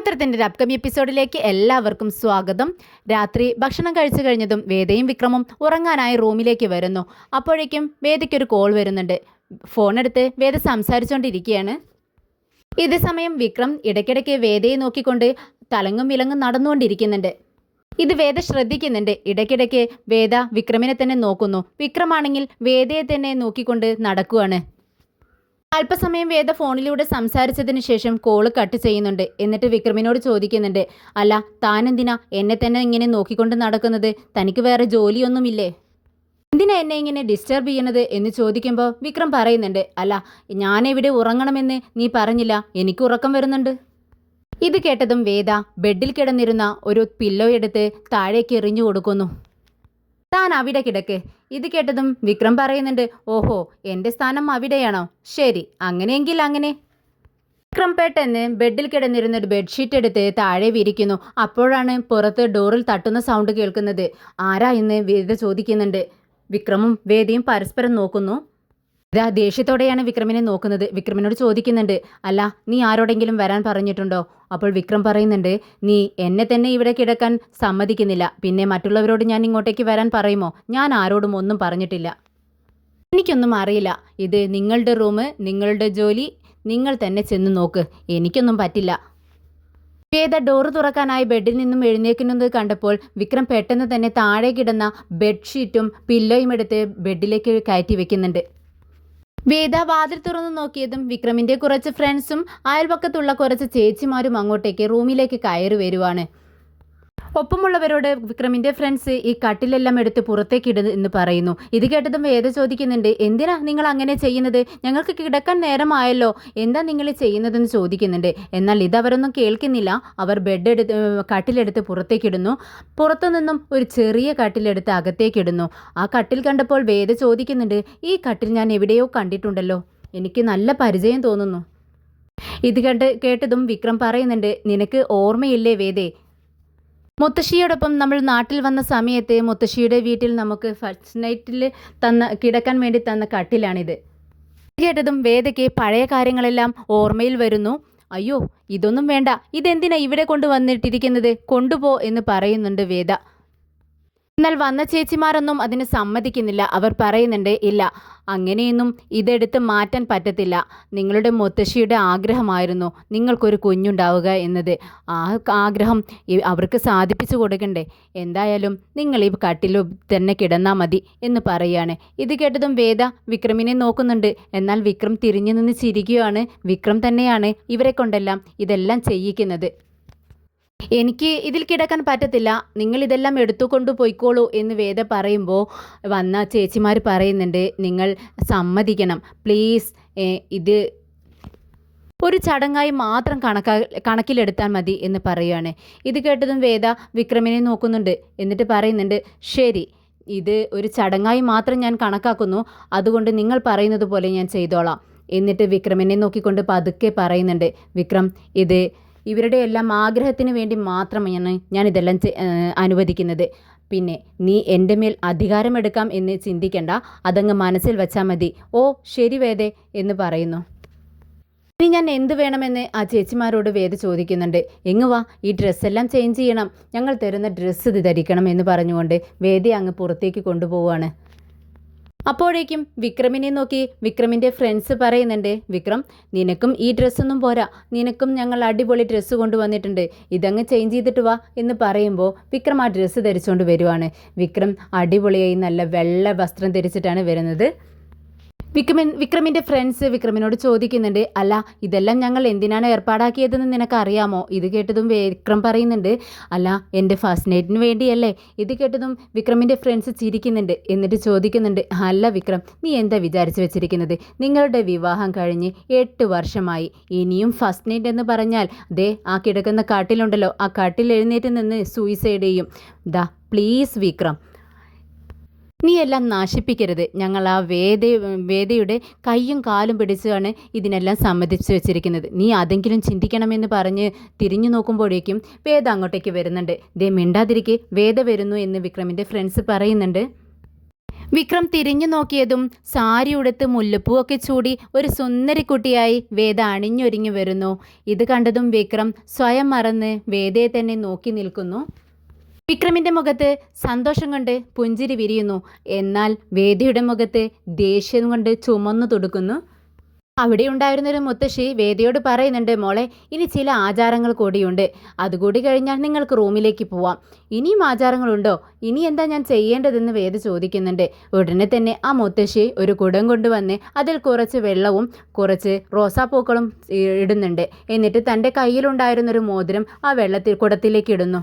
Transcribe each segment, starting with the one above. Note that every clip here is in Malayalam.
നക്ഷത്രത്തിൻ്റെ ഒരു അപ്കമിങ് എപ്പിസോഡിലേക്ക് എല്ലാവർക്കും സ്വാഗതം. രാത്രി ഭക്ഷണം കഴിച്ചു കഴിഞ്ഞതും വേദയും വിക്രമും ഉറങ്ങാനായി റൂമിലേക്ക് വരുന്നു. അപ്പോഴേക്കും വേദയ്ക്കൊരു കോൾ വരുന്നുണ്ട്. ഫോണെടുത്ത് വേദ സംസാരിച്ചുകൊണ്ടിരിക്കുകയാണ്. ഇതേ സമയം വിക്രം ഇടയ്ക്കിടയ്ക്ക് വേദയെ നോക്കിക്കൊണ്ട് തലങ്ങും വിലങ്ങും നടന്നുകൊണ്ടിരിക്കുന്നുണ്ട്. ഇത് വേദ ശ്രദ്ധിക്കുന്നുണ്ട്. ഇടയ്ക്കിടയ്ക്ക് വേദ വിക്രമിനെ തന്നെ നോക്കുന്നു. വിക്രമാണെങ്കിൽ വേദയെ തന്നെ നോക്കിക്കൊണ്ട് നടക്കുകയാണ്. അല്പസമയം വേദ ഫോണിലൂടെ സംസാരിച്ചതിന് ശേഷം കോള് കട്ട് ചെയ്യുന്നുണ്ട്. എന്നിട്ട് വിക്രമിനോട് ചോദിക്കുന്നുണ്ട്, അല്ല താനെന്തിനാ എന്നെ തന്നെ ഇങ്ങനെ നോക്കിക്കൊണ്ട് നടക്കുന്നത്? തനിക്ക് വേറെ ജോലിയൊന്നുമില്ലേ? എന്തിനാ എന്നെ ഇങ്ങനെ ഡിസ്റ്റർബ് ചെയ്യണത് എന്ന് ചോദിക്കുമ്പോൾ വിക്രം പറയുന്നുണ്ട്, അല്ല ഞാനെവിടെ ഉറങ്ങണമെന്ന് നീ പറഞ്ഞില്ല, എനിക്ക് ഉറക്കം വരുന്നുണ്ട്. ഇത് കേട്ടതും വേദ ബെഡിൽ കിടന്നിരുന്ന ഒരു പില്ലോ എടുത്ത് താഴേക്ക് എറിഞ്ഞു കൊടുക്കുന്നു. താൻ അവിടെ കിടക്ക്. ഇത് കേട്ടതും വിക്രം പറയുന്നുണ്ട്, ഓഹോ എൻ്റെ സ്ഥാനം അവിടെയാണോ? ശരി, അങ്ങനെയെങ്കിൽ അങ്ങനെ. വിക്രം പെട്ടെന്ന് ബെഡിൽ കിടന്നിരുന്നൊരു ബെഡ്ഷീറ്റ് എടുത്ത് താഴെ വിരിക്കുന്നു. അപ്പോഴാണ് പുറത്ത് ഡോറിൽ തട്ടുന്ന സൗണ്ട് കേൾക്കുന്നത്. ആരാ എന്ന് വേദ ചോദിക്കുന്നുണ്ട്. വിക്രമും വേദയും പരസ്പരം നോക്കുന്നു. ഇതാ ദേഷ്യത്തോടെയാണ് വിക്രമിനെ നോക്കുന്നത്. വിക്രമിനോട് ചോദിക്കുന്നുണ്ട്, അല്ല നീ ആരോടെങ്കിലും വരാൻ പറഞ്ഞിട്ടുണ്ടോ? അപ്പോൾ വിക്രം പറയുന്നുണ്ട്, നീ എന്നെ തന്നെ ഇവിടെ കിടക്കാൻ സമ്മതിക്കുന്നില്ല, പിന്നെ മറ്റുള്ളവരോട് ഞാൻ ഇങ്ങോട്ടേക്ക് വരാൻ പറയുമോ? ഞാൻ ആരോടും ഒന്നും പറഞ്ഞിട്ടില്ല. എനിക്കൊന്നും അറിയില്ല. ഇത് നിങ്ങളുടെ റൂം, നിങ്ങളുടെ ജോലി, നിങ്ങൾ തന്നെ ചെന്ന് നോക്ക്. എനിക്കൊന്നും പറ്റില്ല. വേദ ഡോറ് തുറക്കാനായി ബെഡിൽ നിന്നും എഴുന്നേക്കുന്നത് കണ്ടപ്പോൾ വിക്രം പെട്ടെന്ന് തന്നെ താഴെ കിടന്ന ബെഡ്ഷീറ്റും പില്ലോയും എടുത്ത് ബെഡിലേക്ക് കയറ്റി വെക്കുന്നുണ്ട്. വേദ വാതിൽ തുറന്നു നോക്കിയതും വിക്രമിൻ്റെ കുറച്ച് ഫ്രണ്ട്സും അയൽപക്കത്തുള്ള കുറച്ച് ചേച്ചിമാരും അങ്ങോട്ടേക്ക് റൂമിലേക്ക് കയറി വരുവാണ്. ഒപ്പമുള്ളവരോട് വിക്രമിൻ്റെ ഫ്രണ്ട്സ് ഈ കട്ടിലെല്ലാം എടുത്ത് പുറത്തേക്ക് ഇടുന്നു എന്ന് പറയുന്നു. ഇത് കേട്ടതും വേദ ചോദിക്കുന്നുണ്ട്, എന്തിനാ നിങ്ങൾ അങ്ങനെ ചെയ്യുന്നത്? ഞങ്ങൾക്ക് കിടക്കാൻ നേരമായല്ലോ, എന്താ നിങ്ങൾ ചെയ്യുന്നതെന്ന് ചോദിക്കുന്നുണ്ട്. എന്നാൽ ഇതവരൊന്നും കേൾക്കുന്നില്ല. അവർ കട്ടിലെടുത്ത് പുറത്തേക്കിടുന്നു. പുറത്തുനിന്നും ഒരു ചെറിയ കട്ടിലെടുത്ത് അകത്തേക്കിടുന്നു. ആ കട്ടിൽ കണ്ടപ്പോൾ വേദ ചോദിക്കുന്നുണ്ട്, ഈ കട്ടിൽ ഞാൻ എവിടെയോ കണ്ടിട്ടുണ്ടല്ലോ, എനിക്ക് നല്ല പരിചയം തോന്നുന്നു. ഇത് കേട്ടതും വിക്രം പറയുന്നുണ്ട്, നിനക്ക് ഓർമ്മയില്ലേ വേദേ, മുത്തശ്ശിയോടൊപ്പം നമ്മൾ നാട്ടിൽ വന്ന സമയത്ത് മുത്തശ്ശിയുടെ വീട്ടിൽ നമുക്ക് ഫസ്റ്റ് നൈറ്റിൽ കിടക്കാൻ വേണ്ടി തന്ന കട്ടിലാണിത്. കേട്ടതും വേദയ്ക്ക് പഴയ കാര്യങ്ങളെല്ലാം ഓർമ്മയിൽ വരുന്നു. അയ്യോ ഇതൊന്നും വേണ്ട, ഇതെന്തിനാ ഇവിടെ കൊണ്ടുവന്നിട്ടിരിക്കുന്നത്, കൊണ്ടുപോ എന്ന് പറയുന്നുണ്ട് വേദ. എന്നാൽ വന്ന ചേച്ചിമാരൊന്നും അതിന് സമ്മതിക്കുന്നില്ല. അവർ പറയുന്നുണ്ട്, ഇല്ല അങ്ങനെയൊന്നും ഇതെടുത്ത് മാറ്റാൻ പറ്റത്തില്ല. നിങ്ങളുടെ മുത്തശ്ശിയുടെ ആഗ്രഹമായിരുന്നു നിങ്ങൾക്കൊരു കുഞ്ഞുണ്ടാവുക എന്നത്. ആ ആഗ്രഹം അവർക്ക് സാധിപ്പിച്ചു കൊടുക്കണ്ടേ? എന്തായാലും നിങ്ങൾ ഈ കട്ടിൽ തന്നെ കിടന്നാൽ മതി എന്ന് പറയുകയാണ്. ഇത് കേട്ടതും വേദ വിക്രമിനെ നോക്കുന്നുണ്ട്. എന്നാൽ വിക്രം തിരിഞ്ഞു നിന്ന് ചിരിക്കുകയാണ്. വിക്രം തന്നെയാണ് ഇവരെ കൊണ്ടെല്ലാം ഇതെല്ലാം ചെയ്യിക്കുന്നത്. എനിക്ക് ഇതിൽ കിടക്കാൻ പറ്റത്തില്ല, നിങ്ങൾ ഇതെല്ലാം എടുത്തുകൊണ്ട് പോയിക്കോളൂ എന്ന് വേദ പറയുമ്പോൾ വന്ന ചേച്ചിമാർ പറയുന്നുണ്ട്, നിങ്ങൾ സമ്മതിക്കണം പ്ലീസ്, ഇത് ഒരു ചടങ്ങായി മാത്രം കണക്കിലെടുത്താൽ മതി എന്ന് പറയുകയാണ്. ഇത് കേട്ടതും വേദ വിക്രമിനെ നോക്കുന്നുണ്ട്. എന്നിട്ട് പറയുന്നുണ്ട്, ശരി ഇത് ഒരു ചടങ്ങായി മാത്രം ഞാൻ കണക്കാക്കുന്നു, അതുകൊണ്ട് നിങ്ങൾ പറയുന്നത് പോലെ ഞാൻ ചെയ്തോളാം. എന്നിട്ട് വിക്രമിനെ നോക്കിക്കൊണ്ട് പതുക്കെ പറയുന്നുണ്ട്, വിക്രം ഇത് ഇവരുടെ എല്ലാം ആഗ്രഹത്തിന് വേണ്ടി മാത്രമാണ് ഞാനിതെല്ലാം അനുവദിക്കുന്നത്. പിന്നെ നീ എൻ്റെ മേൽ അധികാരമെടുക്കാം എന്ന് ചിന്തിക്കേണ്ട, അതങ്ങ് മനസ്സിൽ വെച്ചാൽ മതി. ഓ ശരി വേദേ എന്ന് പറയുന്നു. ഇനി ഞാൻ എന്ത് വേണമെന്ന് ആ ചേച്ചിമാരോട് വേദ ചോദിക്കുന്നുണ്ട്. എങ്ങ് വാ, ഈ ഡ്രസ്സെല്ലാം ചേഞ്ച് ചെയ്യണം, ഞങ്ങൾ തരുന്ന ഡ്രസ്സ് ഇത് ധരിക്കണം എന്ന് പറഞ്ഞുകൊണ്ട് വേദയെ അങ്ങ് പുറത്തേക്ക് കൊണ്ടുപോവുകയാണ്. അപ്പോഴേക്കും വിക്രമിനെ നോക്കി വിക്രമിൻ്റെ ഫ്രണ്ട്സ് പറയുന്നുണ്ട്, വിക്രം നിനക്കും ഈ ഡ്രസ്സൊന്നും പോരാ, നിനക്കും ഞങ്ങൾ അടിപൊളി ഡ്രസ്സ് കൊണ്ടുവന്നിട്ടുണ്ട്, ഇതങ്ങ് ചേഞ്ച് ചെയ്തിട്ട് വാ എന്ന് പറയുമ്പോൾ വിക്രം ആ ഡ്രസ്സ് ധരിച്ചുകൊണ്ട് വരുവാണ്. വിക്രം അടിപൊളിയായി നല്ല വെള്ള വസ്ത്രം ധരിച്ചിട്ടാണ് വരുന്നത്. വിക്രമിൻ്റെ ഫ്രണ്ട്സ് വിക്രമിനോട് ചോദിക്കുന്നുണ്ട്, അല്ല ഇതെല്ലാം ഞങ്ങൾ എന്തിനാണ് ഏർപ്പാടാക്കിയതെന്ന് നിനക്ക് അറിയാമോ? ഇത് കേട്ടതും വിക്രം പറയുന്നുണ്ട്, അല്ല എൻ്റെ ഫസ്റ്റ് നൈറ്റിന് വേണ്ടിയല്ലേ. ഇത് കേട്ടതും വിക്രമിൻ്റെ ഫ്രണ്ട്സ് ചിരിക്കുന്നുണ്ട്. എന്നിട്ട് ചോദിക്കുന്നുണ്ട്, അല്ല വിക്രം നീ എന്താ വിചാരിച്ചു വെച്ചിരിക്കുന്നത്? നിങ്ങളുടെ വിവാഹം കഴിഞ്ഞ് 8 വർഷമായി, ഇനിയും ഫസ്റ്റ് നൈറ്റ് എന്ന് പറഞ്ഞാൽ ദേ ആ കിടക്കുന്ന കാട്ടിലുണ്ടല്ലോ, ആ കാട്ടിൽ എഴുന്നേറ്റ് നിന്ന് സൂയിസൈഡ് ചെയ്യും. ദാ പ്ലീസ് വിക്രം നീ എല്ലാം നാശിപ്പിക്കരുത്. ഞങ്ങൾ ആ വേദയുടെ കയ്യും കാലും പിടിച്ചാണ് ഇതിനെല്ലാം സമ്മതിച്ചു വെച്ചിരിക്കുന്നത്, നീ അതെങ്കിലും ചിന്തിക്കണമെന്ന് പറഞ്ഞ് തിരിഞ്ഞു നോക്കുമ്പോഴേക്കും വേദ അങ്ങോട്ടേക്ക് വരുന്നുണ്ട്. ദേ മിണ്ടാതിരിക്കെ, വേദ വരുന്നു എന്ന് വിക്രമിൻ്റെ ഫ്രണ്ട്സ് പറയുന്നുണ്ട്. വിക്രം തിരിഞ്ഞു നോക്കിയതും സാരി ഉടുത്ത് മുല്ലപ്പൂവൊക്കെ ചൂടി ഒരു സുന്ദരിക്കുട്ടിയായി വേദ അണിഞ്ഞൊരുങ്ങി വരുന്നു. ഇത് കണ്ടതും വിക്രം സ്വയം മറന്ന് വേദയെ തന്നെ നോക്കി നിൽക്കുന്നു. വിക്രമിൻ്റെ മുഖത്ത് സന്തോഷം കൊണ്ട് പുഞ്ചിരി വിരിയുന്നു. എന്നാൽ വേദയുടെ മുഖത്ത് ദേഷ്യം കൊണ്ട് ചുമന്നു തുടുക്കുന്നു. അവിടെ ഉണ്ടായിരുന്നൊരു മുത്തശ്ശി വേദയോട് പറയുന്നുണ്ട്, മോളെ ഇനി ചില ആചാരങ്ങൾ കൂടിയുണ്ട്, അതുകൂടി കഴിഞ്ഞാൽ നിങ്ങൾക്ക് റൂമിലേക്ക് പോവാം. ഇനിയും ആചാരങ്ങളുണ്ടോ? ഇനി എന്താ ഞാൻ ചെയ്യേണ്ടതെന്ന് വേദ ചോദിക്കുന്നുണ്ട്. ഉടനെ തന്നെ ആ മുത്തശ്ശി ഒരു കുടം കൊണ്ടുവന്ന് അതിൽ കുറച്ച് വെള്ളവും കുറച്ച് റോസാപ്പൂക്കളും ഇടുന്നുണ്ട്. എന്നിട്ട് തൻ്റെ കയ്യിലുണ്ടായിരുന്നൊരു മോതിരം ആ കുടത്തിലേക്ക് ഇടുന്നു.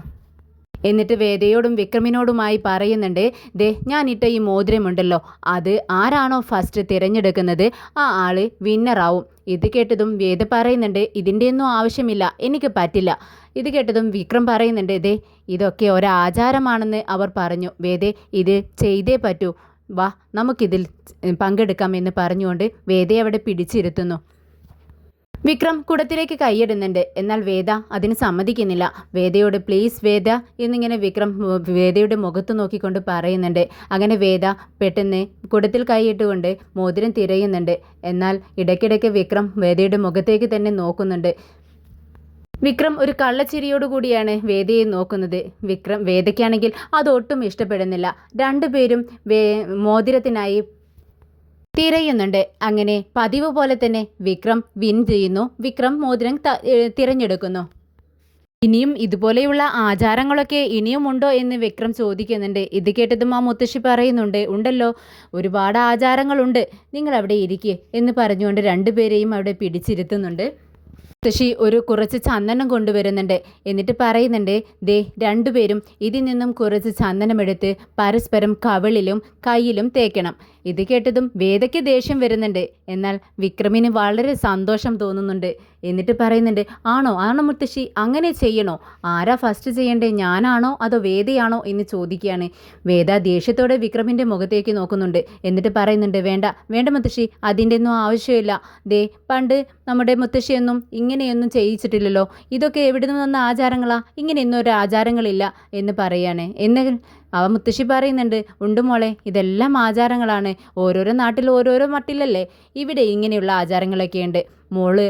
എന്നിട്ട് വേദയോടും വിക്രമിനോടുമായി പറയുന്നുണ്ട്, ദേ ഞാനിട്ട ഈ മോതിരമുണ്ടല്ലോ, അത് ആരാണോ ഫസ്റ്റ് തിരഞ്ഞെടുക്കുന്നത് ആ ആള് വിന്നറാവും. ഇത് കേട്ടതും വേദ പറയുന്നുണ്ട്, ഇതിൻ്റെയൊന്നും ആവശ്യമില്ല, എനിക്ക് പറ്റില്ല. ഇത് കേട്ടതും വിക്രം പറയുന്നുണ്ട്, ദേ ഇതൊക്കെ ഒരാചാരമാണെന്ന് അവർ പറഞ്ഞു, വേദേ ഇത് ചെയ്തേ പറ്റൂ, വാ നമുക്കിതിൽ പങ്കെടുക്കാം എന്ന് പറഞ്ഞുകൊണ്ട് വേദയെ അവിടെ പിടിച്ചിരുത്തുന്നു. വിക്രം കുടത്തിലേക്ക് കൈയിടുന്നുണ്ട്. എന്നാൽ വേദ അതിന് സമ്മതിക്കുന്നില്ല. വേദയോട് പ്ലീസ് വേദ എന്നിങ്ങനെ വിക്രം വേദയുടെ മുഖത്ത് നോക്കിക്കൊണ്ട് പറയുന്നുണ്ട്. അങ്ങനെ വേദ പെട്ടെന്ന് കുടത്തിൽ കൈയിട്ടുകൊണ്ട് മോതിരം തിരയുന്നുണ്ട്. എന്നാൽ ഇടയ്ക്കിടയ്ക്ക് വിക്രം വേദയുടെ മുഖത്തേക്ക് തന്നെ നോക്കുന്നുണ്ട്. വിക്രം ഒരു കള്ളച്ചിരിയോടുകൂടിയാണ് വേദയെ നോക്കുന്നത്. വേദയ്ക്കാണെങ്കിൽ അതൊട്ടും ഇഷ്ടപ്പെടുന്നില്ല. രണ്ടുപേരും മോതിരത്തിനായി തിരയുന്നുണ്ട്. അങ്ങനെ പതിവ് പോലെ തന്നെ വിക്രം വിൻ ചെയ്യുന്നു. വിക്രം മോതിരം തിരഞ്ഞെടുക്കുന്നു. ഇനിയും ഇതുപോലെയുള്ള ആചാരങ്ങളൊക്കെ ഇനിയും ഉണ്ടോ എന്ന് വിക്രം ചോദിക്കുന്നുണ്ട്. ഇത് കേട്ടതും ആ മുത്തശ്ശി പറയുന്നുണ്ട്, ഉണ്ടല്ലോ, ഒരുപാട് ആചാരങ്ങളുണ്ട്, നിങ്ങൾ അവിടെ ഇരിക്കുക എന്ന് പറഞ്ഞുകൊണ്ട് രണ്ടുപേരെയും അവിടെ പിടിച്ചിരുത്തുന്നുണ്ട്. മുത്തശ്ശി കുറച്ച് ചന്ദനം കൊണ്ടുവരുന്നുണ്ട്. എന്നിട്ട് പറയുന്നുണ്ട്, ദേ രണ്ടുപേരും ഇതിൽ നിന്നും കുറച്ച് ചന്ദനമെടുത്ത് പരസ്പരം കവിളിലും കയ്യിലും തേക്കണം. ഇത് കേട്ടതും വേദയ്ക്ക് ദേഷ്യം വരുന്നുണ്ട്. എന്നാൽ വിക്രമിന് വളരെ സന്തോഷം തോന്നുന്നുണ്ട്. എന്നിട്ട് പറയുന്നുണ്ട്, ആണോ മുത്തശ്ശി, അങ്ങനെ ചെയ്യണോ? ആരാ ഫസ്റ്റ് ചെയ്യണ്ടേ, ഞാനാണോ അതോ വേദയാണോ എന്ന് ചോദിക്കുകയാണ്. വേദ ദേഷ്യത്തോടെ വിക്രമിൻ്റെ മുഖത്തേക്ക് നോക്കുന്നുണ്ട്. എന്നിട്ട് പറയുന്നുണ്ട്, വേണ്ട മുത്തശ്ശി, അതിൻ്റെ ഒന്നും ആവശ്യമില്ല. ദേ പണ്ട് നമ്മുടെ മുത്തശ്ശിയൊന്നും ഇങ്ങനെയൊന്നും ചെയ്യിച്ചിട്ടില്ലല്ലോ, ഇതൊക്കെ എവിടെ നിന്ന് വന്ന ആചാരങ്ങളാ, ഇങ്ങനെയൊന്നും ഒരു ആചാരങ്ങളില്ല എന്ന് പറയാണ്. അവ മുത്തശ്ശി പറയുന്നുണ്ട്, ഉണ്ട് മോളെ, ഇതെല്ലാം ആചാരങ്ങളാണ്, ഓരോരോ നാട്ടിൽ ഓരോരോ മട്ടിലല്ലേ, ഇവിടെ ഇങ്ങനെയുള്ള ആചാരങ്ങളൊക്കെ ഉണ്ട്. മോള്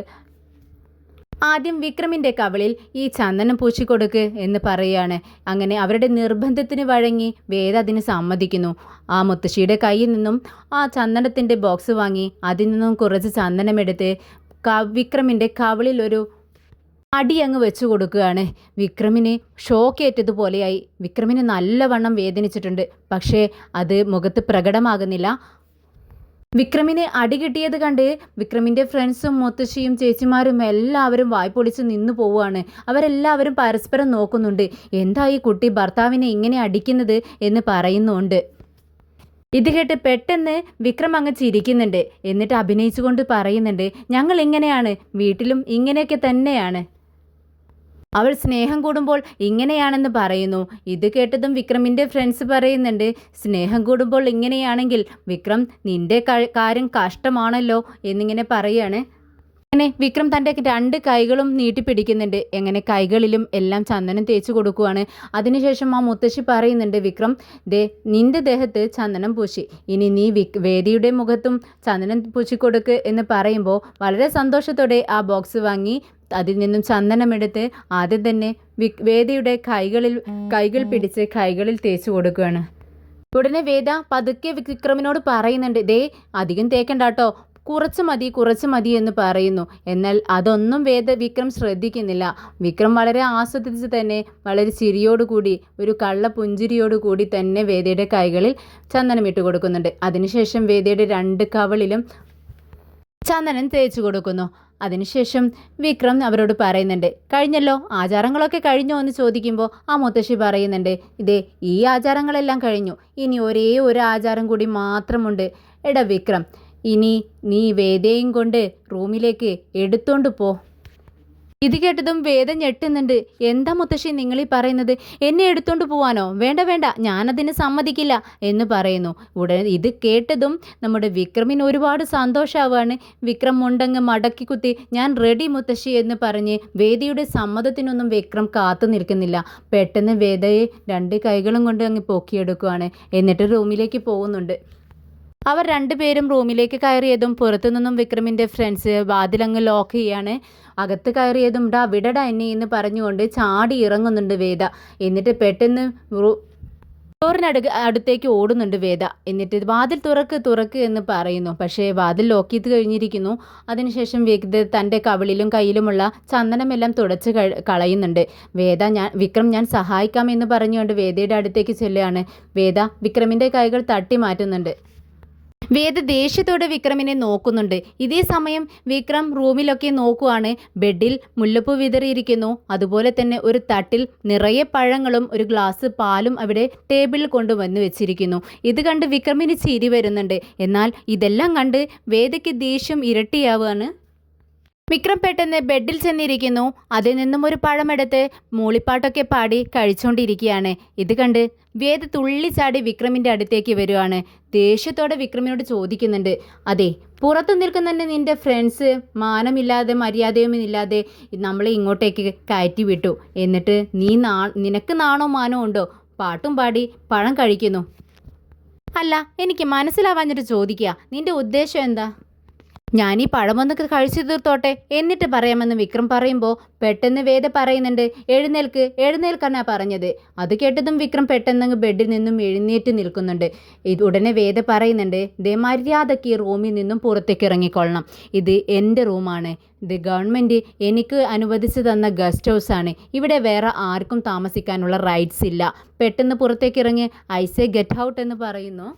ആദ്യം വിക്രമിൻ്റെ കവിളിൽ ഈ ചന്ദനം പൂശിക്കൊടുക്ക് എന്ന് പറയുകയാണ്. അങ്ങനെ അവരുടെ നിർബന്ധത്തിന് വഴങ്ങി വേദ അതിന് സമ്മതിക്കുന്നു. ആ മുത്തശ്ശിയുടെ കയ്യിൽ നിന്നും ആ ചന്ദനത്തിൻ്റെ ബോക്സ് വാങ്ങി അതിൽ നിന്നും കുറച്ച് ചന്ദനമെടുത്ത് വിക്രമിൻ്റെ കവിളിൽ ഒരു അടി അങ്ങ് വെച്ചു കൊടുക്കുകയാണ്. വിക്രമിന് ഷോക്കേറ്റതുപോലെയായി. വിക്രമിന് നല്ലവണ്ണം വേദനിച്ചിട്ടുണ്ട്. പക്ഷേ അത് മുഖത്ത് പ്രകടമാകുന്നില്ല. വിക്രമിന് അടി കിട്ടിയത് കണ്ട് വിക്രമിൻ്റെ ഫ്രണ്ട്സും മുത്തശ്ശിയും ചേച്ചിമാരും എല്ലാവരും വായ്പൊളിച്ച് നിന്നു പോവുകയാണ്. അവരെല്ലാവരും പരസ്പരം നോക്കുന്നുണ്ട്, എന്താ ഈ കുട്ടി ഭർത്താവിനെ ഇങ്ങനെ അടിക്കുന്നത് എന്ന് പറയുന്നുണ്ട്. ഇത് കേട്ട് പെട്ടെന്ന് വിക്രം അങ്ങ് ചിരിക്കുന്നുണ്ട്. എന്നിട്ട് അഭിനയിച്ചുകൊണ്ട് പറയുന്നുണ്ട്, ഞങ്ങൾ ഇങ്ങനെയാണ്, വീട്ടിലും ഇങ്ങനെയൊക്കെ തന്നെയാണ്. അവൾ സ്നേഹം കൂടുമ്പോൾ ഇങ്ങനെയാണെന്ന് പറയുന്നു. ഇത് കേട്ടതും വിക്രമിൻ്റെ ഫ്രണ്ട്സ് പറയുന്നുണ്ട്, സ്നേഹം കൂടുമ്പോൾ ഇങ്ങനെയാണെങ്കിൽ വിക്രം നിൻ്റെ കാര്യം കഷ്ടമാണല്ലോ എന്നിങ്ങനെ പറയുകയാണ്. അങ്ങനെ വിക്രം തൻ്റെ രണ്ട് കൈകളും നീട്ടിപ്പിടിക്കുന്നുണ്ട്. എങ്ങനെ കൈകളിലും എല്ലാം ചന്ദനം തേച്ച് കൊടുക്കുകയാണ്. അതിനുശേഷം ആ മുത്തശ്ശി പറയുന്നുണ്ട്, വിക്രം നിൻ്റെ ദേഹത്ത് ചന്ദനം പൂശി, ഇനി നീ വേദിയുടെ മുഖത്തും ചന്ദനം പൂശിക്കൊടുക്ക് എന്ന് പറയുമ്പോൾ വളരെ സന്തോഷത്തോടെ ആ ബോക്സ് വാങ്ങി അതിൽ നിന്നും ചന്ദനമെടുത്ത് ആദ്യം തന്നെ വേദയുടെ കൈകൾ പിടിച്ച് കൈകളിൽ തേച്ച് കൊടുക്കുകയാണ്. ഉടനെ വേദ പതുക്കെ വിക്രമിനോട് പറയുന്നുണ്ട്, അധികം തേക്കണ്ടാട്ടോ, കുറച്ച് മതി എന്ന് പറയുന്നു. എന്നാൽ അതൊന്നും വിക്രം ശ്രദ്ധിക്കുന്നില്ല. വിക്രം വളരെ ആസ്വദിച്ച് തന്നെ വളരെ ചിരിയോടുകൂടി ഒരു കള്ള പുഞ്ചിരിയോടുകൂടി തന്നെ വേദയുടെ കൈകളിൽ ചന്ദനമിട്ട് കൊടുക്കുന്നുണ്ട്. അതിനുശേഷം വേദയുടെ രണ്ട് കവിളിലും ചന്ദനം തേച്ച് കൊടുക്കുന്നു. അതിനുശേഷം വിക്രം അവരോട് പറയുന്നുണ്ട്, കഴിഞ്ഞല്ലോ, ആചാരങ്ങളൊക്കെ കഴിഞ്ഞോ എന്ന് ചോദിക്കുമ്പോൾ ആ മുത്തശ്ശി പറയുന്നുണ്ട്, ഈ ആചാരങ്ങളെല്ലാം കഴിഞ്ഞു, ഇനി ഒരേ ഒരു ആചാരം കൂടി മാത്രമുണ്ട്. എടാ വിക്രം, ഇനി നീ വേദയും കൊണ്ട് റൂമിലേക്ക് എടുത്തോണ്ട് പോ. ഇത് കേട്ടതും വേദ ഞെട്ടുന്നുണ്ട്. എന്താ മുത്തശ്ശി നിങ്ങളീ പറയുന്നത്? എന്നെ എടുത്തോണ്ട് പോവാനോ? വേണ്ട വേണ്ട, ഞാനതിന് സമ്മതിക്കില്ല എന്ന് പറയുന്നു. ഉടനെ ഇത് കേട്ടതും നമ്മുടെ വിക്രമിന് ഒരുപാട് സന്തോഷമാവാണ്. വിക്രം മുണ്ടങ്ങ് മടക്കി കുത്തി ഞാൻ റെഡി മുത്തശ്ശി എന്ന് പറഞ്ഞ് വേദയുടെ സമ്മതത്തിനൊന്നും വിക്രം കാത്തു നിൽക്കുന്നില്ല. പെട്ടെന്ന് വേദയെ രണ്ട് കൈകളും കൊണ്ട് അങ്ങ് പൊക്കിയെടുക്കുവാണ്. എന്നിട്ട് റൂമിലേക്ക് പോകുന്നുണ്ട്. അവർ രണ്ടുപേരും റൂമിലേക്ക് കയറിയതും പുറത്തുനിന്നും വിക്രമിൻ്റെ ഫ്രണ്ട്സ് വാതിലങ്ങ് ലോക്ക് ചെയ്യാണ്. അകത്ത് കയറിയതും ഡാ വിടടാ എന്നെ എന്ന് പറഞ്ഞുകൊണ്ട് ചാടി ഇറങ്ങുന്നുണ്ട് വേദ. എന്നിട്ട് പെട്ടെന്ന് അടുത്തേക്ക് ഓടുന്നുണ്ട് വേദ. എന്നിട്ട് വാതിൽ തുറക്ക് എന്ന് പറയുന്നു. പക്ഷേ വാതിൽ ലോക്ക് ചെയ്ത് കഴിഞ്ഞിരിക്കുന്നു. അതിനുശേഷം വേദ തൻ്റെ കവിളിലും കയ്യിലുമുള്ള ചന്ദനമെല്ലാം തുടച്ച് കളയുന്നുണ്ട്. വിക്രം ഞാൻ സഹായിക്കാമെന്ന് പറഞ്ഞുകൊണ്ട് വേദയുടെ അടുത്തേക്ക് ചെല്ലുകയാണ്. വേദ വിക്രമിൻ്റെ കൈകൾ തട്ടി മാറ്റുന്നുണ്ട്. വേദ ദേഷ്യത്തോടെ വിക്രമിനെ നോക്കുന്നുണ്ട്. ഇതേ സമയം വിക്രം റൂമിലൊക്കെ നോക്കുവാണ്. ബെഡിൽ മുല്ലപ്പൂ വിതറിയിരിക്കുന്നു. അതുപോലെ തന്നെ ഒരു തട്ടിൽ നിറയെ പഴങ്ങളും ഒരു ഗ്ലാസ് പാലും അവിടെ ടേബിളിൽ കൊണ്ടുവന്ന് വെച്ചിരിക്കുന്നു. ഇത് കണ്ട് വിക്രമിന് ചിരി വരുന്നുണ്ട്. എന്നാൽ ഇതെല്ലാം കണ്ട് വേദയ്ക്ക് ദേഷ്യം ഇരട്ടിയാവുകയാണ്. വിക്രം പെട്ടെന്ന് ബെഡിൽ ചെന്നിരിക്കുന്നു. അതിൽ നിന്നും ഒരു പഴമെടുത്ത് മൂളിപ്പാട്ടൊക്കെ പാടി കഴിച്ചുകൊണ്ടിരിക്കുകയാണ്. ഇത് കണ്ട് വേദ തുള്ളിച്ചാടി വിക്രമിൻ്റെ അടുത്തേക്ക് വരുവാണ്. ദേഷ്യത്തോടെ വിക്രമിനോട് ചോദിക്കുന്നുണ്ട്, അതെ പുറത്തു നിൽക്കുന്ന നിൻ്റെ ഫ്രണ്ട്സ് മാനമില്ലാതെ മര്യാദയും ഇല്ലാതെ നമ്മളെ ഇങ്ങോട്ടേക്ക് കയറ്റി വിട്ടു. എന്നിട്ട് നിനക്ക് നാണോ മാനോ ഉണ്ടോ? പാട്ടും പാടി പഴം കഴിക്കുന്നു. അല്ല എനിക്ക് മനസ്സിലാവാഞ്ഞിട്ട് ചോദിക്കുക, നിൻ്റെ ഉദ്ദേശം എന്താ? ഞാൻ ഈ പഴമൊന്നൊക്കെ കഴിച്ചു തീർത്തോട്ടെ എന്നിട്ട് പറയാമെന്ന് വിക്രം പറയുമ്പോൾ പെട്ടെന്ന് വേദ പറയുന്നുണ്ട്, എഴുന്നേൽക്കാനാ പറഞ്ഞത്. അത് കേട്ടതും വിക്രം പെട്ടെന്ന് ബെഡിൽ നിന്നും എഴുന്നേറ്റ് നിൽക്കുന്നുണ്ട്. ഉടനെ വേദ പറയുന്നുണ്ട്, ദേ മര്യാദയ്ക്ക് ഈ റൂമിൽ നിന്നും പുറത്തേക്ക് ഇറങ്ങിക്കൊള്ളണം. ഇത് എൻ്റെ റൂമാണ്. ഇത് ഗവൺമെൻറ് എനിക്ക് അനുവദിച്ചു തന്ന ഗസ്റ്റ് ഹൗസാണ്. ഇവിടെ വേറെ ആർക്കും താമസിക്കാനുള്ള റൈറ്റ്സ് ഇല്ല. പെട്ടെന്ന് പുറത്തേക്ക് ഇറങ്ങി ഐ സേ ഗെറ്റ് ഔട്ട് എന്ന് പറയുന്നു.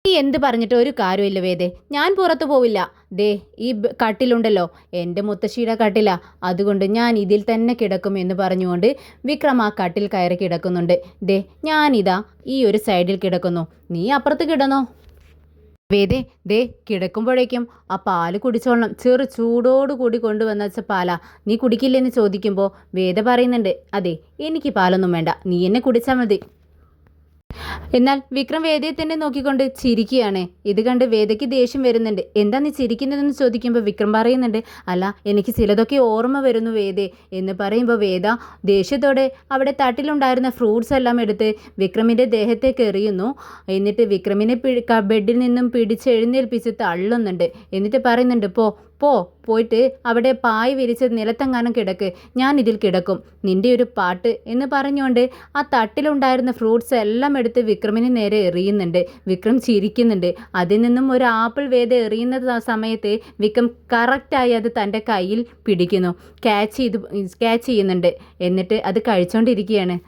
നീ എന്ത് പറഞ്ഞിട്ട് ഒരു കാര്യമില്ല വേദേ, ഞാൻ പുറത്തു പോവില്ല. ദേ ഈ കട്ടിലുണ്ടല്ലോ എൻ്റെ മുത്തശ്ശിയുടെ കട്ടില, അതുകൊണ്ട് ഞാൻ ഇതിൽ തന്നെ കിടക്കും എന്ന് പറഞ്ഞുകൊണ്ട് വിക്രം ആ കട്ടിൽ കയറി കിടക്കുന്നുണ്ട്. ദേ ഞാനിതാ ഈ ഒരു സൈഡിൽ കിടക്കുന്നു, നീ അപ്പുറത്ത് കിടന്നോ. വേദേ ദേ കിടക്കുമ്പോഴേക്കും ആ പാല് കുടിച്ചോളണം, ചെറു ചൂടോടുകൂടി കൊണ്ടുവന്ന പാലാ, നീ കുടിക്കില്ലെന്ന് ചോദിക്കുമ്പോൾ വേദ പറയുന്നുണ്ട്, അതെ എനിക്ക് പാലൊന്നും വേണ്ട, നീ എന്നെ കുടിച്ചാൽ മതി. എന്നാൽ വിക്രം വേദയെ തന്നെ നോക്കിക്കൊണ്ട് ചിരിക്കുകയാണ്. ഇത് കണ്ട് വേദയ്ക്ക് ദേഷ്യം വരുന്നുണ്ട്. എന്താ നീ ചിരിക്കുന്നതെന്ന് ചോദിക്കുമ്പോൾ വിക്രം പറയുന്നുണ്ട്, അല്ല എനിക്ക് ചിലതൊക്കെ ഓർമ്മ വരുന്നു വേദേ എന്ന് പറയുമ്പോൾ വേദ ദേഷ്യത്തോടെ അവിടെ തട്ടിലുണ്ടായിരുന്ന ഫ്രൂട്ട്സ് എല്ലാം എടുത്ത് വിക്രമിൻ്റെ ദേഹത്തേക്ക് എറിയുന്നു. എന്നിട്ട് വിക്രമിനെ ബെഡിൽ നിന്നും പിടിച്ചെഴുന്നേൽപ്പിച്ച് തള്ളുന്നുണ്ട്. എന്നിട്ട് പറയുന്നുണ്ട്, പോയിട്ട് അവിടെ പായ് വിരിച്ച് നിലത്തെങ്ങാനും കിടക്ക്, ഞാൻ ഇതിൽ കിടക്കും, നിൻ്റെ ഒരു പാട്ട് എന്ന് പറഞ്ഞുകൊണ്ട് ആ തട്ടിലുണ്ടായിരുന്ന ഫ്രൂട്ട്സ് എല്ലാം എടുത്ത് വിക്രമിന് നേരെ എറിയുന്നുണ്ട്. വിക്രം ചിരിക്കുന്നുണ്ട്. അതിൽ നിന്നും ഒരു ആപ്പിൾ വേദ എറിയുന്ന സമയത്ത് വിക്രം കറക്റ്റായി അത് തൻ്റെ കയ്യിൽ പിടിക്കുന്നു, ക്യാച്ച് ചെയ്യുന്നുണ്ട്. എന്നിട്ട് അത് കഴിച്ചുകൊണ്ടിരിക്കുകയാണ്.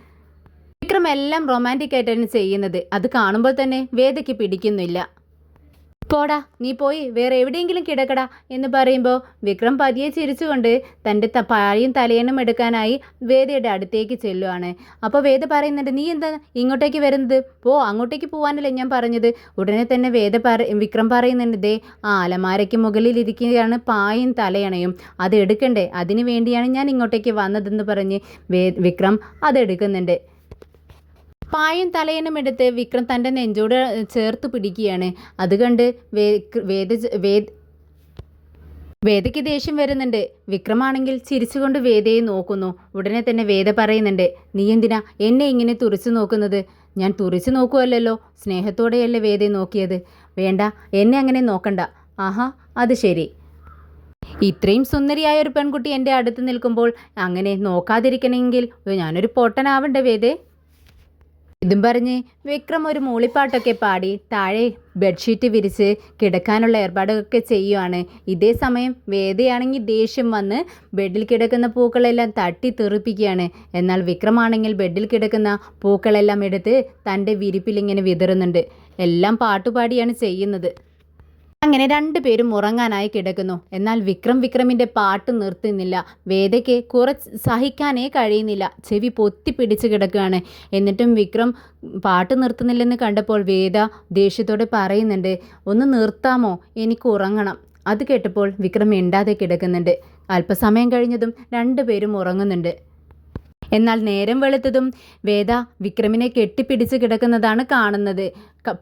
വിക്രം എല്ലാം റൊമാൻറ്റിക് ആയിട്ടാണ് ചെയ്യുന്നത്. അത് കാണുമ്പോൾ തന്നെ വേദയ്ക്ക് പിടിക്കുന്നില്ല. പോടാ നീ പോയി വേറെ എവിടെയെങ്കിലും കിടക്കടാ എന്ന് പറയുമ്പോൾ വിക്രം പതിയെ ചിരിച്ചുകൊണ്ട് തൻ്റെ പായും തലയണും എടുക്കാനായി വേദയുടെ അടുത്തേക്ക് ചെല്ലുവാണ്. അപ്പോൾ വേദ പറയുന്നുണ്ട്, നീ എന്താ ഇങ്ങോട്ടേക്ക് വരുന്നത്? അങ്ങോട്ടേക്ക് പോകാനല്ലേ ഞാൻ പറഞ്ഞത്. ഉടനെ തന്നെ വിക്രം പറയുന്നുണ്ട്, ദേ ആ അലമാരയ്ക്ക് മുകളിൽ ഇരിക്കുകയാണ് പായും തലയണയും, അത് എടുക്കണ്ടേ, അതിനു വേണ്ടിയാണ് ഞാൻ ഇങ്ങോട്ടേക്ക് വന്നതെന്ന് പറഞ്ഞ് വിക്രം അതെടുക്കുന്നുണ്ട്. പായും തലയനും എടുത്ത് വിക്രം തൻ്റെ നെഞ്ചോട് ചേർത്ത് പിടിക്കുകയാണ്. അത് കണ്ട് വേദയ്ക്ക് ദേഷ്യം വരുന്നുണ്ട്. വിക്രമാണെങ്കിൽ ചിരിച്ചുകൊണ്ട് വേദയെ നോക്കുന്നു. ഉടനെ തന്നെ വേദ പറയുന്നുണ്ട്, നീ എന്തിനാ എന്നെ ഇങ്ങനെ തുറിച്ചു നോക്കുന്നത്? ഞാൻ തുറിച്ചു നോക്കുമല്ലോ, സ്നേഹത്തോടെയല്ലേ വേദയെ നോക്കിയത്. വേണ്ട എന്നെ അങ്ങനെ നോക്കണ്ട. ആഹാ അത് ശരി, ഇത്രയും സുന്ദരിയായ ഒരു പെൺകുട്ടി എൻ്റെ അടുത്ത് നിൽക്കുമ്പോൾ അങ്ങനെ നോക്കാതിരിക്കണമെങ്കിൽ ഞാനൊരു പൊട്ടനാവണ്ടേ വേദേ. ഇതും പറഞ്ഞ് വിക്രം ഒരു മൂളിപ്പാട്ടൊക്കെ പാടി താഴെ ബെഡ്ഷീറ്റ് വിരിച്ച് കിടക്കാനുള്ള ഏർപ്പാടൊക്കെ ചെയ്യുവാണ്. ഇതേ സമയം വേദയാണെങ്കിൽ ദേഷ്യം വന്ന് ബെഡിൽ കിടക്കുന്ന പൂക്കളെല്ലാം തട്ടി തെറിപ്പിക്കുകയാണ്. എന്നാൽ വിക്രമാണെങ്കിൽ ബെഡിൽ കിടക്കുന്ന പൂക്കളെല്ലാം എടുത്ത് തൻ്റെ വിരിപ്പിലിങ്ങനെ വിതറുന്നുണ്ട്. എല്ലാം പാട്ടുപാടിയാണ് ചെയ്യുന്നത്. അങ്ങനെ രണ്ടുപേരും ഉറങ്ങാനായി കിടക്കുന്നു. എന്നാൽ വിക്രമിൻ്റെ പാട്ട് നിർത്തുന്നില്ല. വേദയ്ക്ക് കുറച്ച് സഹിക്കാനേ കഴിയുന്നില്ല. ചെവി പൊത്തി പിടിച്ച് കിടക്കുകയാണ്. എന്നിട്ടും വിക്രം പാട്ട് നിർത്തുന്നില്ലെന്ന് കണ്ടപ്പോൾ വേദ ദേഷ്യത്തോടെ പറയുന്നുണ്ട്, ഒന്ന് നിർത്താമോ, എനിക്ക് ഉറങ്ങണം. അത് കേട്ടപ്പോൾ വിക്രം മിണ്ടാതെ കിടക്കുന്നുണ്ട്. അല്പസമയം കഴിഞ്ഞതും രണ്ടുപേരും ഉറങ്ങുന്നുണ്ട്. എന്നാൽ നേരം വെളുത്തതും വേദ വിക്രമിനെ കെട്ടിപ്പിടിച്ച് കിടക്കുന്നതാണ് കാണുന്നത്.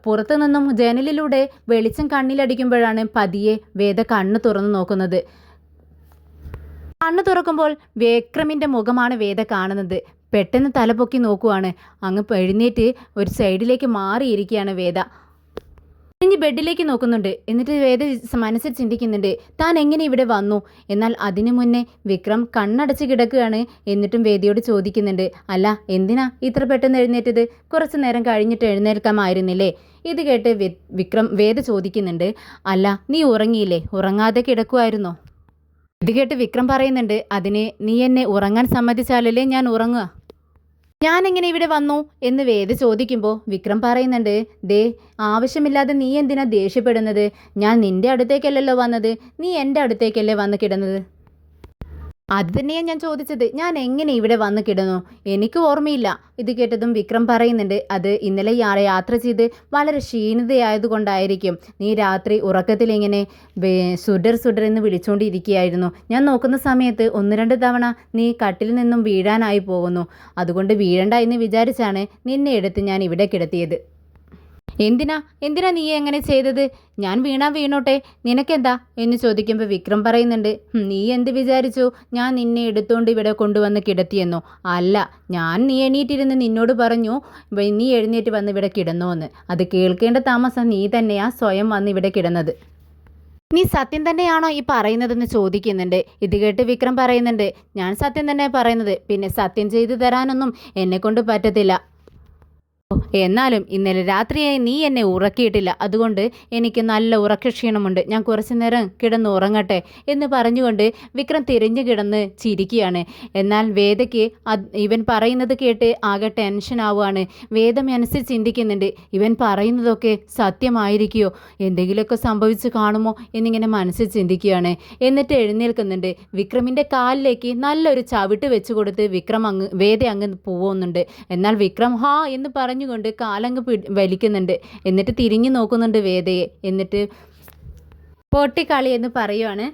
പുറത്തു നിന്നും ജനലിലൂടെ വെളിച്ചം കണ്ണിലടിക്കുമ്പോഴാണ് പതിയെ വേദ കണ്ണ് തുറന്നു നോക്കുന്നത്. കണ്ണു തുറക്കുമ്പോൾ വിക്രമിൻ്റെ മുഖമാണ് വേദ കാണുന്നത്. പെട്ടെന്ന് തലപൊക്കി നോക്കുവാണ്. അങ്ങ് എഴുന്നേറ്റ് ഒരു സൈഡിലേക്ക് മാറിയിരിക്കുകയാണ് വേദ. ഇനി ബെഡിലേക്ക് നോക്കുന്നുണ്ട്. എന്നിട്ട് വേദ മനസ്സിൽ ചിന്തിക്കുന്നുണ്ട്, താൻ എങ്ങനെ ഇവിടെ വന്നു? എന്നാൽ അതിനു മുന്നേ വിക്രം കണ്ണടച്ച് കിടക്കുകയാണ്. എന്നിട്ടും വേദയോട് ചോദിക്കുന്നുണ്ട്, അല്ല എന്തിനാ ഇത്ര പെട്ടെന്ന് എഴുന്നേറ്റത്? കുറച്ചു നേരം കഴിഞ്ഞിട്ട് എഴുന്നേൽക്കാമായിരുന്നില്ലേ? ഇത് കേട്ട് വേദ ചോദിക്കുന്നുണ്ട്, അല്ല നീ ഉറങ്ങിയില്ലേ? ഉറങ്ങാതെ കിടക്കുമായിരുന്നോ? ഇത് കേട്ട് വിക്രം പറയുന്നുണ്ട്, അതിന് നീ എന്നെ ഉറങ്ങാൻ സമ്മതിച്ചാലല്ലേ ഞാൻ ഉറങ്ങുക. ഞാൻ എങ്ങനെ ഇവിടെ വന്നു എന്ന് വേദ ചോദിക്കുമ്പോൾ വിക്രം പറയുന്നുണ്ട്, ദേ ആവശ്യമില്ലാതെ നീ എന്തിനാ ദേഷ്യപ്പെടുന്നത്? ഞാൻ നിന്റെ അടുത്തേക്കല്ലല്ലോ വന്നത്, നീ എൻ്റെ അടുത്തേക്കല്ലേ വന്ന് കിടന്നത്. അത് തന്നെയാണ് ഞാൻ ചോദിച്ചത്, ഞാൻ എങ്ങനെ ഇവിടെ വന്ന് കിടന്നു? എനിക്ക് ഓർമ്മയില്ല. ഇത് കേട്ടതും വിക്രം പറയുന്നുണ്ട്, അത് ഇന്നലെ യാത്ര ചെയ്ത് വളരെ ക്ഷീണിതയായതുകൊണ്ടായിരിക്കും. നീ രാത്രി ഉറക്കത്തിൽ ഇങ്ങനെ സുഡർ എന്ന് വിളിച്ചുകൊണ്ടിരിക്കുകയായിരുന്നു. ഞാൻ നോക്കുന്ന സമയത്ത് 1-2 തവണ നീ കട്ടിൽ നിന്നും വീഴാനായി പോകുന്നു. അതുകൊണ്ട് വീഴണ്ട എന്ന് വിചാരിച്ചാണ് നിന്നെ എടുത്ത് ഞാൻ ഇവിടെ കിടത്തിയത്. എന്തിനാ നീ എങ്ങനെ ചെയ്തത്? ഞാൻ വീണോട്ടെ, നിനക്കെന്താ എന്ന് ചോദിക്കുമ്പോൾ വിക്രം പറയുന്നുണ്ട്, നീ എന്ത് വിചാരിച്ചു ഞാൻ നിന്നെ എടുത്തുകൊണ്ട് ഇവിടെ കൊണ്ടുവന്ന് കിടത്തിയെന്നോ? അല്ല, നീ എണീറ്റിരുന്ന് നിന്നോട് പറഞ്ഞു നീ എഴുന്നേറ്റ് വന്ന് ഇവിടെ കിടന്നോ എന്ന്. അത് കേൾക്കേണ്ട താമസം നീ തന്നെയാ സ്വയം വന്ന് ഇവിടെ കിടന്നത്. നീ സത്യം തന്നെയാണോ ഈ പറയുന്നതെന്ന് ചോദിക്കുന്നുണ്ട്. ഇത് കേട്ട് വിക്രം പറയുന്നുണ്ട്, ഞാൻ സത്യം തന്നെ പറയുന്നത്, പിന്നെ സത്യം ചെയ്തു തരാനൊന്നും എന്നെക്കൊണ്ട് പറ്റത്തില്ല. എന്നാലും ഇന്നലെ രാത്രിയായി നീ എന്നെ ഉറക്കിയിട്ടില്ല, അതുകൊണ്ട് എനിക്ക് നല്ല ഉറക്കക്ഷീണമുണ്ട്, ഞാൻ കുറച്ചു നേരം കിടന്ന് ഉറങ്ങട്ടെ എന്ന് പറഞ്ഞുകൊണ്ട് വിക്രം തിരിഞ്ഞു കിടന്ന് ചിരിക്കുകയാണ്. എന്നാൽ വേദയ്ക്ക് ഇവൻ പറയുന്നത് കേട്ട് ആകെ ടെൻഷൻ ആവുകയാണ്. വേദ മനസ്സിൽ ചിന്തിക്കുന്നുണ്ട്, ഇവൻ പറയുന്നതൊക്കെ സത്യമായിരിക്കുമോ, എന്തെങ്കിലുമൊക്കെ സംഭവിച്ചു കാണുമോ എന്നിങ്ങനെ മനസ്സിൽ ചിന്തിക്കുകയാണ്. എന്നിട്ട് എഴുന്നേൽക്കുന്നുണ്ട്. വിക്രമിൻ്റെ കാലിലേക്ക് നല്ലൊരു ചവിട്ട് വെച്ച് കൊടുത്ത് വേദ അങ്ങ് പോവുന്നുണ്ട്. എന്നാൽ വിക്രം ഹാ എന്ന് പറഞ്ഞുകൊണ്ട് കാലങ്ങ് വലിക്കുന്നുണ്ട്. എന്നിട്ട് തിരിഞ്ഞു നോക്കുന്നുണ്ട് വേദയെ. എന്നിട്ട് പൊട്ടിക്കളി എന്ന് പറയുവാണ്.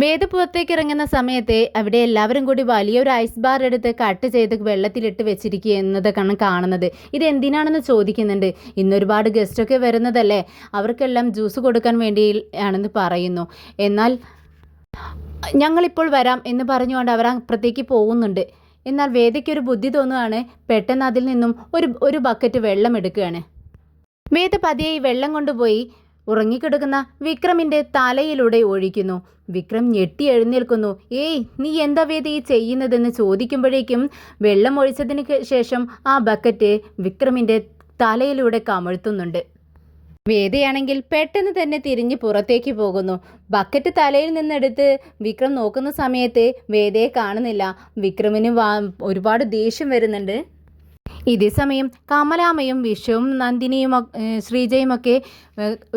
വേദ പുറത്തേക്ക് ഇറങ്ങുന്ന സമയത്ത് അവിടെ എല്ലാവരും കൂടി വലിയൊരു ഐസ് ബാർ എടുത്ത് കട്ട് ചെയ്ത് വെള്ളത്തിലിട്ട് വെച്ചിരിക്കുക എന്നതൊക്കെയാണ് കാണുന്നത്. ഇത് എന്തിനാണെന്ന് ചോദിക്കുന്നുണ്ട്. ഇന്നൊരുപാട് ഗസ്റ്റൊക്കെ വരുന്നതല്ലേ, അവർക്കെല്ലാം ജ്യൂസ് കൊടുക്കാൻ വേണ്ടി ആണെന്ന് പറയുന്നു. എന്നാൽ ഞങ്ങളിപ്പോൾ വരാം എന്ന് പറഞ്ഞുകൊണ്ട് അവർ അപ്പുറത്തേക്ക് പോകുന്നുണ്ട്. എന്നാൽ വേദയ്ക്കൊരു ബുദ്ധി തോന്നുകയാണ്. പെട്ടെന്ന് അതിൽ നിന്നും ഒരു ബക്കറ്റ് വെള്ളം എടുക്കുകയാണ്. വേദ പതിയെ ഈ വെള്ളം കൊണ്ടുപോയി ഉറങ്ങിക്കിടക്കുന്ന വിക്രമിൻ്റെ തലയിലൂടെ ഒഴിക്കുന്നു. വിക്രം ഞെട്ടി എഴുന്നേൽക്കുന്നു. ഏയ് നീ എന്താ വേദ ഈ ചെയ്യുന്നതെന്ന് ചോദിക്കുമ്പോഴേക്കും വെള്ളം ഒഴിച്ചതിന് ശേഷം ആ ബക്കറ്റ് വിക്രമിൻ്റെ തലയിലൂടെ കമഴ്ത്തുന്നുണ്ട്. വേദയാണെങ്കിൽ പെട്ടെന്ന് തന്നെ തിരിഞ്ഞ് പുറത്തേക്ക് പോകുന്നു. ബക്കറ്റ് തലയിൽ നിന്നെടുത്ത് വിക്രം നോക്കുന്ന സമയത്ത് വേദയെ കാണുന്നില്ല. വിക്രമിന് ഒരുപാട് ദേഷ്യം വരുന്നുണ്ട്. ഇതേ സമയം കമലാമ്മയും വിഷവും നന്ദിനിയും ശ്രീജയുമൊക്കെ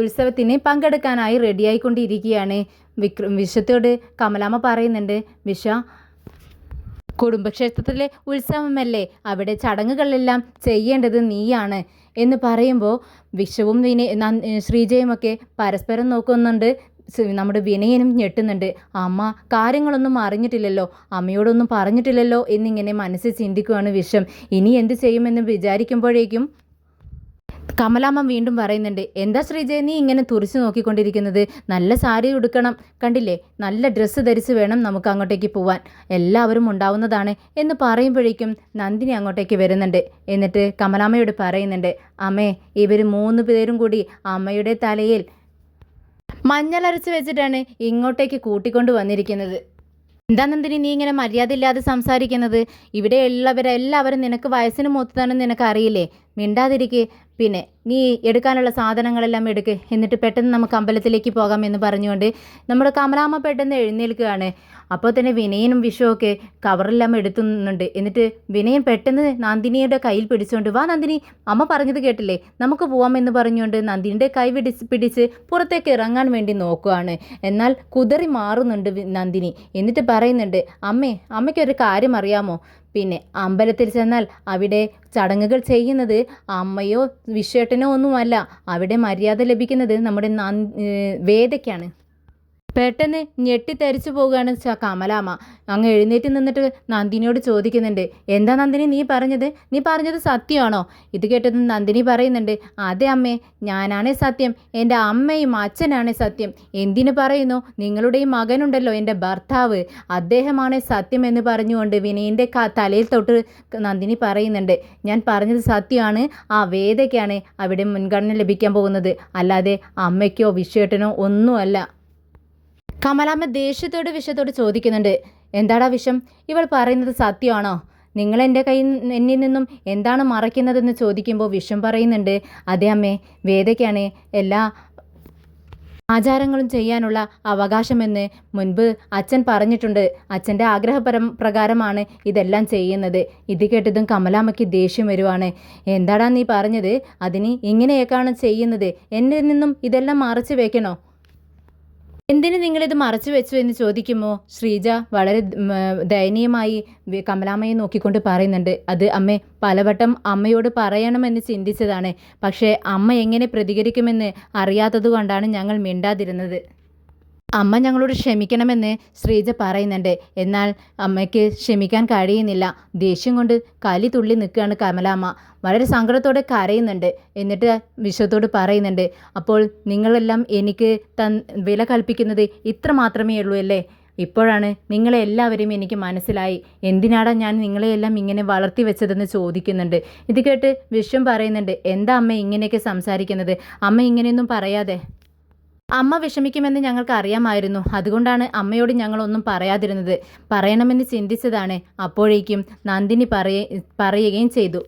ഉത്സവത്തിന് പങ്കെടുക്കാനായി റെഡിയായിക്കൊണ്ടിരിക്കുകയാണ്. വിഷത്തോട് കമലാമ്മ പറയുന്നുണ്ട്, വിഷ കുടുംബക്ഷേത്രത്തിലെ ഉത്സവമല്ലേ, അവിടെ ചടങ്ങുകളെല്ലാം ചെയ്യേണ്ടത് നീയാണ് എന്ന് പറയുമ്പോൾ വിഷവും ശ്രീജയുമൊക്കെ പരസ്പരം നോക്കുന്നുണ്ട്. നമ്മുടെ വിനയനും ഞെട്ടുന്നുണ്ട്. അമ്മ കാര്യങ്ങളൊന്നും അറിഞ്ഞിട്ടില്ലല്ലോ, അമ്മയോടൊന്നും പറഞ്ഞിട്ടില്ലല്ലോ എന്നിങ്ങനെ മനസ്സിൽ ചിന്തിക്കുകയാണ് വിഷം. ഇനി എന്ത് ചെയ്യുമെന്ന് വിചാരിക്കുമ്പോഴേക്കും കമലാമ്മ വീണ്ടും പറയുന്നുണ്ട്, എന്താ ശ്രീജയ നീ ഇങ്ങനെ തുറിച്ചു നോക്കിക്കൊണ്ടിരിക്കുന്നത്? നല്ല സാരി ഉടുക്കണം, കണ്ടില്ലേ, നല്ല ഡ്രസ്സ് ധരിച്ച് വേണം നമുക്ക് അങ്ങോട്ടേക്ക് പോവാൻ, എല്ലാവരും ഉണ്ടാവുന്നതാണ് എന്ന് പറയുമ്പോഴേക്കും നന്ദിനി അങ്ങോട്ടേക്ക് വരുന്നുണ്ട്. എന്നിട്ട് കമലാമ്മയോട് പറയുന്നുണ്ട്, അമ്മേ ഇവർ 3 പേരും കൂടി അമ്മയുടെ തലയിൽ മഞ്ഞളരച്ച് വെച്ചിട്ടാണ് ഇങ്ങോട്ടേക്ക് കൂട്ടിക്കൊണ്ട് വന്നിരിക്കുന്നത്. എന്താ നന്ദിനി നീ ഇങ്ങനെ മര്യാദയില്ലാതെ സംസാരിക്കുന്നത്? ഇവിടെ ഉള്ളവരെല്ലാവരും നിനക്ക് വയസ്സിന് മൂത്തതാണെന്ന് നിനക്ക് അറിയില്ലേ? മിണ്ടാതിരിക്കുക. പിന്നെ നീ എടുക്കാനുള്ള സാധനങ്ങളെല്ലാം എടുക്ക്, എന്നിട്ട് പെട്ടെന്ന് നമുക്ക് അമ്പലത്തിലേക്ക് പോകാം എന്ന് പറഞ്ഞുകൊണ്ട് നമ്മുടെ കമലാമ്മ പെട്ടെന്ന് എഴുന്നേൽക്കുകയാണ്. അപ്പോൾ തന്നെ വിനയനും വിഷുവൊക്കെ കവറെല്ലാം എടുത്തുന്നുണ്ട്. എന്നിട്ട് വിനയൻ പെട്ടെന്ന് നന്ദിനിയുടെ കയ്യിൽ പിടിച്ചുകൊണ്ട്, വാ നന്ദിനി, അമ്മ പറഞ്ഞത് കേട്ടില്ലേ, നമുക്ക് പോവാമെന്ന് പറഞ്ഞുകൊണ്ട് നന്ദിനിയുടെ കൈ പിടിച്ച് പുറത്തേക്ക് ഇറങ്ങാൻ വേണ്ടി നോക്കുകയാണ്. എന്നാൽ കുതറി മാറുന്നുണ്ട് നന്ദിനി. എന്നിട്ട് പറയുന്നുണ്ട്, അമ്മയ്ക്കൊരു കാര്യം അറിയാമോ? പിന്നെ അമ്പലത്തിൽ ചെന്നാൽ അവിടെ ചടങ്ങുകൾ ചെയ്യുന്നത് അമ്മയോ വിശ്വേട്ടനോ ഒന്നുമല്ല, അവിടെ മര്യാദ ലഭിക്കുന്നത് നമ്മുടെ വേദയ്ക്കാണ്. പെട്ടെന്ന് ഞെട്ടിത്തെറിച്ചു പോവുകയാണ് കമലാമ്മ. അങ്ങ് എഴുന്നേറ്റ് നിന്നിട്ട് നന്ദിനിയോട് ചോദിക്കുന്നുണ്ട്, എന്താ നന്ദിനി നീ പറഞ്ഞത് സത്യമാണോ? ഇത് കേട്ടത് നന്ദിനി പറയുന്നുണ്ട്, അതെ അമ്മേ, ഞാനാണ് സത്യം, എൻ്റെ അമ്മയും അച്ഛനാണ് സത്യം. എന്തിനു പറയുന്നു? നിങ്ങളുടെ ഈ മകനുണ്ടല്ലോ, എൻ്റെ ഭർത്താവ്, അദ്ദേഹമാണ് സത്യം എന്ന് പറഞ്ഞുകൊണ്ട് വിനീൻ്റെ തലയിൽ തൊട്ട് നന്ദിനി പറയുന്നുണ്ട്, ഞാൻ പറഞ്ഞത് സത്യമാണ്, ആ വേദയ്ക്കാണ് അവിടെ മുൻഗണന ലഭിക്കാൻ പോകുന്നത്, അല്ലാതെ അമ്മയ്ക്കോ വിശ്വേട്ടനോ ഒന്നുമല്ല. കമലാമ്മ ദേഷ്യത്തോട് വിഷത്തോട് ചോദിക്കുന്നുണ്ട്, എന്താടാ വിഷം? ഇവൾ പറയുന്നത് സത്യമാണോ? നിങ്ങൾ എന്നിൽ നിന്നും എന്താണ് മറയ്ക്കുന്നതെന്ന് ചോദിക്കുമ്പോൾ വിഷം പറയുന്നുണ്ട്, അതെ അമ്മേ, വേദയ്ക്കാണ് എല്ലാ ആചാരങ്ങളും ചെയ്യാനുള്ള അവകാശമെന്ന് മുൻപ് അച്ഛൻ പറഞ്ഞിട്ടുണ്ട്. അച്ഛൻ്റെ പ്രകാരമാണ് ഇതെല്ലാം ചെയ്യുന്നത്. ഇത് കേട്ടതും കമലാമ്മയ്ക്ക് ദേഷ്യം വരുവാണ്. എന്താടാ നീ പറഞ്ഞത്? അതിന് ഇങ്ങനെയൊക്കെയാണ് ചെയ്യുന്നത്? എന്നിൽ നിന്നും ഇതെല്ലാം മറച്ചു വെക്കണോ? എന്തിന് നിങ്ങളിത് മറച്ചു വെച്ചു എന്ന് ചോദിക്കുമ്പോൾ ശ്രീജ വളരെ ദയനീയമായി കമലാമ്മയെ നോക്കിക്കൊണ്ട് പറയുന്നുണ്ട്, അത് അമ്മേ, പലവട്ടം അമ്മയോട് പറയണമെന്ന് ചിന്തിച്ചതാണ്. പക്ഷേ അമ്മ എങ്ങനെ പ്രതികരിക്കുമെന്ന് അറിയാത്തതുകൊണ്ടാണ് ഞങ്ങൾ മിണ്ടാതിരുന്നത്. അമ്മ ഞങ്ങളോട് ക്ഷമിക്കണമെന്ന് ശ്രീജ പറയുന്നുണ്ട്. എന്നാൽ അമ്മയ്ക്ക് ക്ഷമിക്കാൻ കഴിയുന്നില്ല. ദേഷ്യം കൊണ്ട് കലി തുള്ളി നിൽക്കുകയാണ് കമലാമ്മ. വളരെ സങ്കടത്തോടെ കരയുന്നുണ്ട്. എന്നിട്ട് വിശ്വത്തോട് പറയുന്നുണ്ട്, അപ്പോൾ നിങ്ങളെല്ലാം എനിക്ക് വില കൽപ്പിക്കുന്നത് ഇത്ര മാത്രമേ ഉള്ളൂ അല്ലേ? ഇപ്പോഴാണ് നിങ്ങളെ എല്ലാവരെയും എനിക്ക് മനസ്സിലായി. എന്തിനാടാ ഞാൻ നിങ്ങളെയെല്ലാം ഇങ്ങനെ വളർത്തി വെച്ചതെന്ന് ചോദിക്കുന്നുണ്ട്. ഇത് കേട്ട് വിശ്വം പറയുന്നുണ്ട്, എന്താ അമ്മ ഇങ്ങനെയൊക്കെ സംസാരിക്കുന്നത്? അമ്മ ഇങ്ങനെയൊന്നും പറയാതെ. അമ്മ വിഷമിക്കുമെന്ന് ഞങ്ങൾക്ക് അറിയാമായിരുന്നു. അതുകൊണ്ടാണ് അമ്മയോട് ഞങ്ങളൊന്നും പറയാതിരുന്നത്. പറയണമെന്ന് ചിന്തിച്ചതാണ്. അപ്പോഴേക്കും നന്ദിനി പറയുകയും ചെയ്തു.